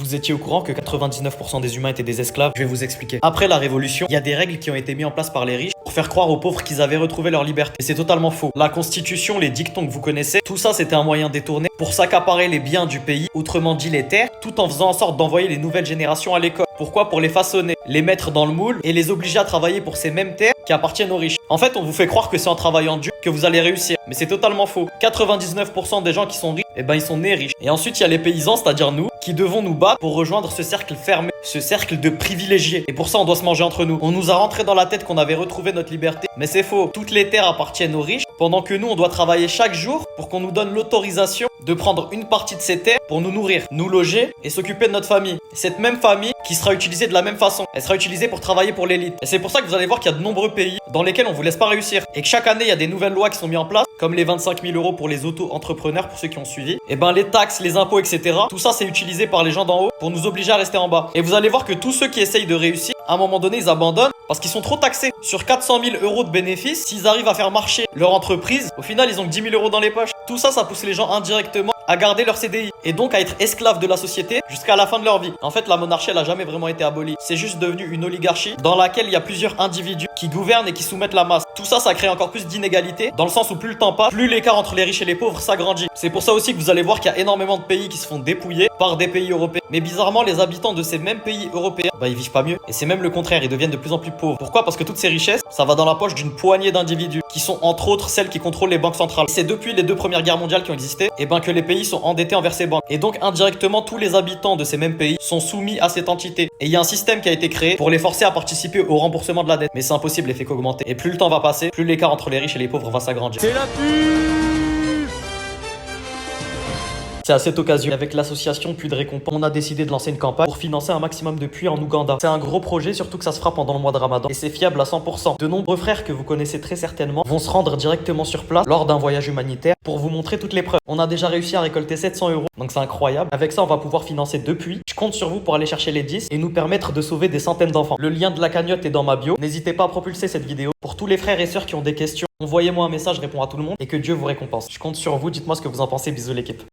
Vous étiez au courant que 99% des humains étaient des esclaves? Je vais vous expliquer. Après la Révolution, il y a des règles qui ont été mises en place par les riches pour faire croire aux pauvres qu'ils avaient retrouvé leur liberté. Et c'est totalement faux. La Constitution, les dictons que vous connaissez, tout ça c'était un moyen détourné pour s'accaparer les biens du pays, autrement dit les terres, tout en faisant en sorte d'envoyer les nouvelles générations à l'école. Pourquoi? Pour les façonner, les mettre dans le moule et les obliger à travailler pour ces mêmes terres qui appartiennent aux riches. En fait, on vous fait croire que c'est en travaillant dur que vous allez réussir. Mais c'est totalement faux. 99% des gens qui sont riches, eh ben ils sont nés riches. Et ensuite, il y a les paysans, c'est-à-dire nous, qui devons nous battre pour rejoindre ce cercle fermé, ce cercle de privilégiés. Et pour ça, on doit se manger entre nous. On nous a rentré dans la tête qu'on avait retrouvé notre liberté. Mais c'est faux. Toutes les terres appartiennent aux riches, pendant que nous, on doit travailler chaque jour pour qu'on nous donne l'autorisation de prendre une partie de ces terres pour nous nourrir, nous loger et s'occuper de notre famille. Cette même famille qui sera utilisée de la même façon. Elle sera utilisée pour travailler pour l'élite. Et c'est pour ça que vous allez voir qu'il y a de nombreux pays dans lesquels on vous laisse pas réussir. Et que chaque année, il y a des nouvelles lois qui sont mises en place, comme les 25 000 euros pour les auto-entrepreneurs, pour ceux qui ont suivi. Et ben les taxes, les impôts, etc. Tout ça, c'est utilisé par les gens d'en haut pour nous obliger à rester en bas. Et vous allez voir que tous ceux qui essayent de réussir, à un moment donné, ils abandonnent parce qu'ils sont trop taxés. Sur 400 000 euros de bénéfices, s'ils arrivent à faire marcher leur entreprise, au final, ils ont que 10 000 euros dans les poches. Tout ça, ça pousse les gens indirectement à garder leur CDI et donc à être esclaves de la société jusqu'à la fin de leur vie. En fait, la monarchie, elle a jamais vraiment été abolie. C'est juste devenu une oligarchie dans laquelle il y a plusieurs individus qui gouvernent et qui soumettent la masse. Tout ça, ça crée encore plus d'inégalités dans le sens où plus le temps passe, plus l'écart entre les riches et les pauvres s'agrandit. C'est pour ça aussi que vous allez voir qu'il y a énormément de pays qui se font dépouiller par des pays européens. Mais bizarrement, les habitants de ces mêmes pays européens, bah ils vivent pas mieux. Et c'est même le contraire, ils deviennent de plus en plus pauvres. Pourquoi? Parce que toutes ces richesses, ça va dans la poche d'une poignée d'individus qui sont entre autres celles qui contrôlent les banques centrales. Et c'est depuis les deux premières guerres mondiales qui ont existé, et ben que les pays sont endettés envers ces banques. Et donc indirectement, tous les habitants de ces mêmes pays sont soumis à cette entité. Et il y a un système qui a été créé pour les forcer à participer au remboursement de la dette. Mais c'est impossible, les fait qu'augmenter. Et plus le temps va passer, plus l'écart entre les riches et les pauvres va s'agrandir. C'est la pub. C'est à cette occasion, avec l'association Puits de Récompense, on a décidé de lancer une campagne pour financer un maximum de puits en Ouganda. C'est un gros projet, surtout que ça se fera pendant le mois de Ramadan. Et c'est fiable à 100%. De nombreux frères que vous connaissez très certainement vont se rendre directement sur place lors d'un voyage humanitaire pour vous montrer toutes les preuves. On a déjà réussi à récolter 700 euros, donc c'est incroyable. Avec ça, on va pouvoir financer 2 puits. Je compte sur vous pour aller chercher les 10 et nous permettre de sauver des centaines d'enfants. Le lien de la cagnotte est dans ma bio. N'hésitez pas à propulser cette vidéo. Pour tous les frères et sœurs qui ont des questions, envoyez-moi un message, je réponds à tout le monde et que Dieu vous récompense. Je compte sur vous, dites-moi ce que vous en pensez. Bisous l'équipe.